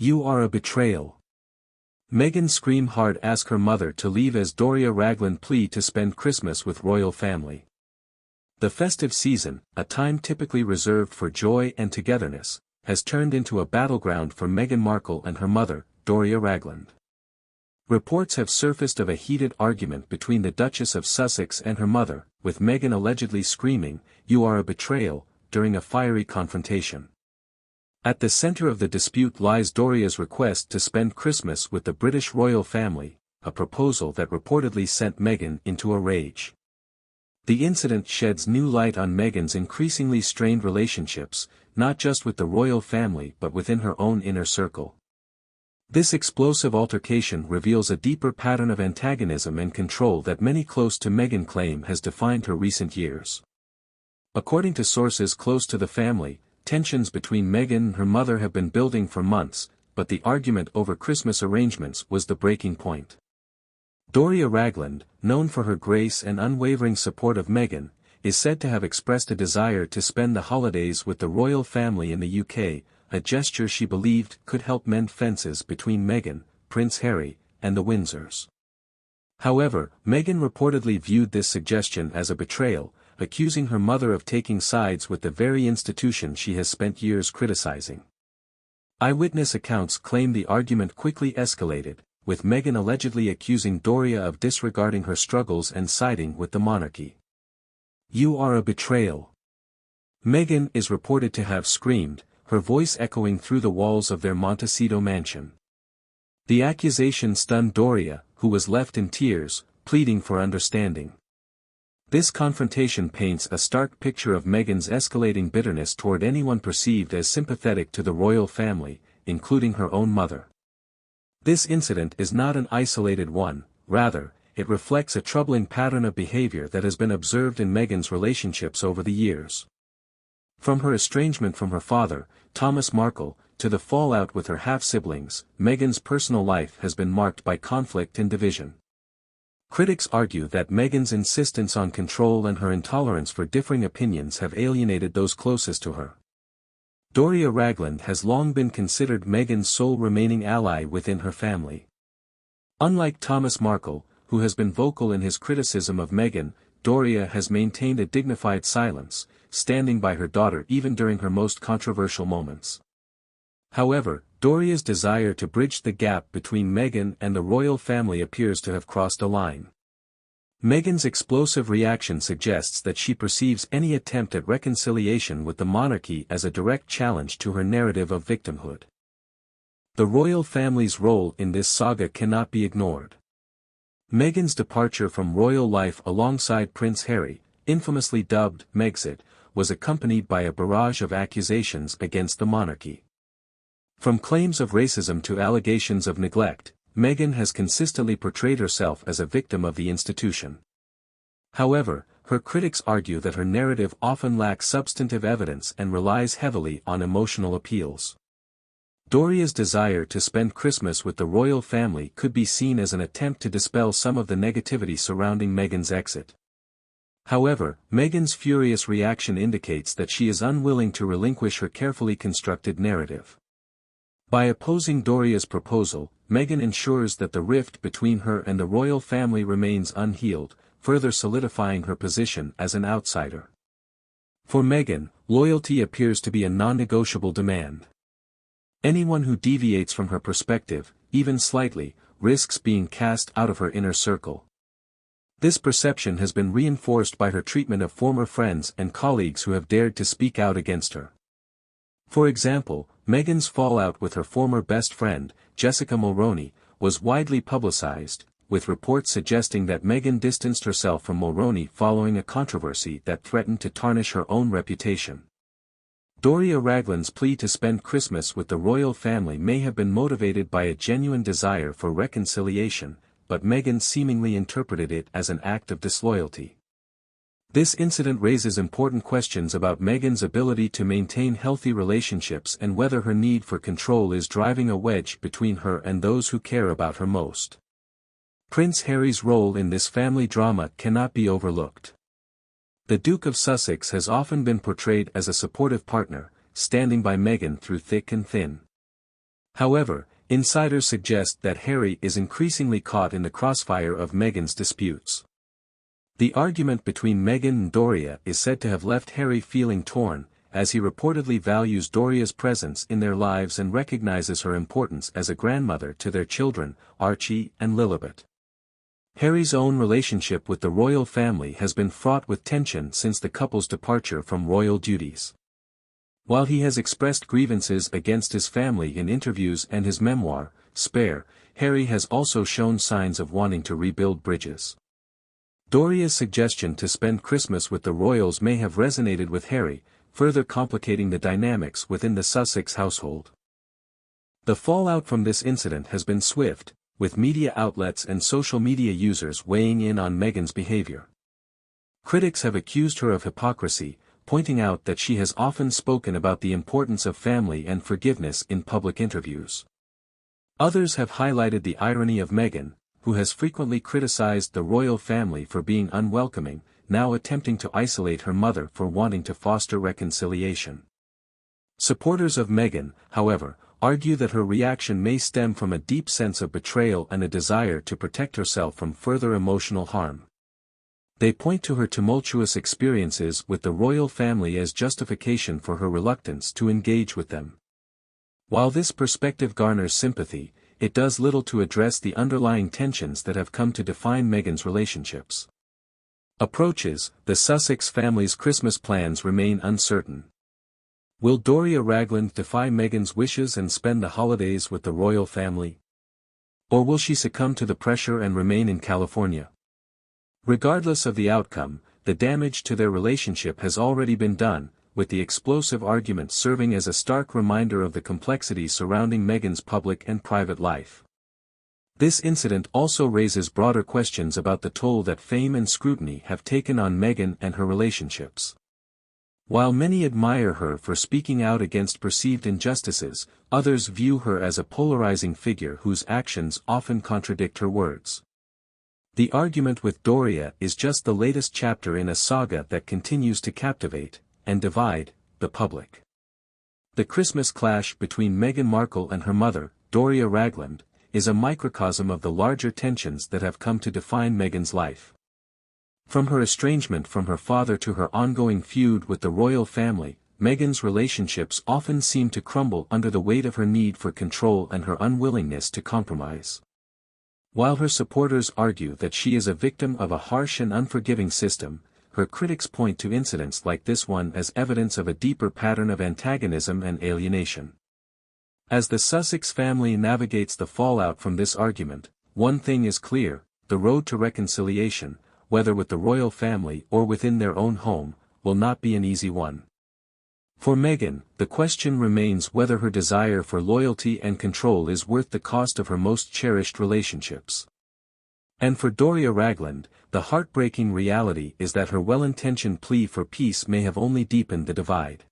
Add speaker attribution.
Speaker 1: You are a betrayal. Meghan screamed hard asked her mother to leave as Doria Ragland Plea to spend Christmas with royal family. The festive season, a time typically reserved for joy and togetherness, has turned into a battleground for Meghan Markle and her mother, Doria Ragland. Reports have surfaced of a heated argument between the Duchess of Sussex and her mother, with Meghan allegedly screaming, "You are a betrayal," during a fiery confrontation. At the center of the dispute lies Doria's request to spend Christmas with the British royal family, a proposal that reportedly sent Meghan into a rage. The incident sheds new light on Meghan's increasingly strained relationships, not just with the royal family but within her own inner circle. This explosive altercation reveals a deeper pattern of antagonism and control that many close to Meghan claim has defined her recent years. According to sources close to the family, tensions between Meghan and her mother have been building for months, but the argument over Christmas arrangements was the breaking point. Doria Ragland, known for her grace and unwavering support of Meghan, is said to have expressed a desire to spend the holidays with the royal family in the UK, a gesture she believed could help mend fences between Meghan, Prince Harry, and the Windsors. However, Meghan reportedly viewed this suggestion as a betrayal, accusing her mother of taking sides with the very institution she has spent years criticizing. Eyewitness accounts claim the argument quickly escalated, with Meghan allegedly accusing Doria of disregarding her struggles and siding with the monarchy. "You are a betrayal." Meghan is reported to have screamed, her voice echoing through the walls of their Montecito mansion. The accusation stunned Doria, who was left in tears, pleading for understanding. This confrontation paints a stark picture of Meghan's escalating bitterness toward anyone perceived as sympathetic to the royal family, including her own mother. This incident is not an isolated one, rather, it reflects a troubling pattern of behavior that has been observed in Meghan's relationships over the years. From her estrangement from her father, Thomas Markle, to the fallout with her half-siblings, Meghan's personal life has been marked by conflict and division. Critics argue that Meghan's insistence on control and her intolerance for differing opinions have alienated those closest to her. Doria Ragland has long been considered Meghan's sole remaining ally within her family. Unlike Thomas Markle, who has been vocal in his criticism of Meghan, Doria has maintained a dignified silence, standing by her daughter even during her most controversial moments. However, Doria's desire to bridge the gap between Meghan and the royal family appears to have crossed a line. Meghan's explosive reaction suggests that she perceives any attempt at reconciliation with the monarchy as a direct challenge to her narrative of victimhood. The royal family's role in this saga cannot be ignored. Meghan's departure from royal life alongside Prince Harry, infamously dubbed Megxit, was accompanied by a barrage of accusations against the monarchy. From claims of racism to allegations of neglect, Meghan has consistently portrayed herself as a victim of the institution. However, her critics argue that her narrative often lacks substantive evidence and relies heavily on emotional appeals. Doria's desire to spend Christmas with the royal family could be seen as an attempt to dispel some of the negativity surrounding Meghan's exit. However, Meghan's furious reaction indicates that she is unwilling to relinquish her carefully constructed narrative. By opposing Doria's proposal, Meghan ensures that the rift between her and the royal family remains unhealed, further solidifying her position as an outsider. For Meghan, loyalty appears to be a non-negotiable demand. Anyone who deviates from her perspective, even slightly, risks being cast out of her inner circle. This perception has been reinforced by her treatment of former friends and colleagues who have dared to speak out against her. For example, Meghan's fallout with her former best friend, Jessica Mulroney, was widely publicized, with reports suggesting that Meghan distanced herself from Mulroney following a controversy that threatened to tarnish her own reputation. Doria Ragland's plea to spend Christmas with the royal family may have been motivated by a genuine desire for reconciliation, but Meghan seemingly interpreted it as an act of disloyalty. This incident raises important questions about Meghan's ability to maintain healthy relationships and whether her need for control is driving a wedge between her and those who care about her most. Prince Harry's role in this family drama cannot be overlooked. The Duke of Sussex has often been portrayed as a supportive partner, standing by Meghan through thick and thin. However, insiders suggest that Harry is increasingly caught in the crossfire of Meghan's disputes. The argument between Meghan and Doria is said to have left Harry feeling torn, as he reportedly values Doria's presence in their lives and recognizes her importance as a grandmother to their children, Archie and Lilibet. Harry's own relationship with the royal family has been fraught with tension since the couple's departure from royal duties. While he has expressed grievances against his family in interviews and his memoir, Spare, Harry has also shown signs of wanting to rebuild bridges. Doria's suggestion to spend Christmas with the royals may have resonated with Harry, further complicating the dynamics within the Sussex household. The fallout from this incident has been swift, with media outlets and social media users weighing in on Meghan's behavior. Critics have accused her of hypocrisy, pointing out that she has often spoken about the importance of family and forgiveness in public interviews. Others have highlighted the irony of Meghan, who has frequently criticized the royal family for being unwelcoming, now attempting to isolate her mother for wanting to foster reconciliation. Supporters of Meghan, however, argue that her reaction may stem from a deep sense of betrayal and a desire to protect herself from further emotional harm. They point to her tumultuous experiences with the royal family as justification for her reluctance to engage with them. While this perspective garners sympathy, it does little to address the underlying tensions that have come to define Meghan's relationships. Approaches, the Sussex family's Christmas plans remain uncertain. Will Doria Ragland defy Meghan's wishes and spend the holidays with the royal family? Or will she succumb to the pressure and remain in California? Regardless of the outcome, the damage to their relationship has already been done, with the explosive argument serving as a stark reminder of the complexities surrounding Meghan's public and private life. This incident also raises broader questions about the toll that fame and scrutiny have taken on Meghan and her relationships. While many admire her for speaking out against perceived injustices, others view her as a polarizing figure whose actions often contradict her words. The argument with Doria is just the latest chapter in a saga that continues to captivate, and divide, the public. The Christmas clash between Meghan Markle and her mother, Doria Ragland, is a microcosm of the larger tensions that have come to define Meghan's life. From her estrangement from her father to her ongoing feud with the royal family, Meghan's relationships often seem to crumble under the weight of her need for control and her unwillingness to compromise. While her supporters argue that she is a victim of a harsh and unforgiving system, her critics point to incidents like this one as evidence of a deeper pattern of antagonism and alienation. As the Sussex family navigates the fallout from this argument, one thing is clear: the road to reconciliation, whether with the royal family or within their own home, will not be an easy one. For Meghan, the question remains whether her desire for loyalty and control is worth the cost of her most cherished relationships. And for Doria Ragland, the heartbreaking reality is that her well-intentioned plea for peace may have only deepened the divide.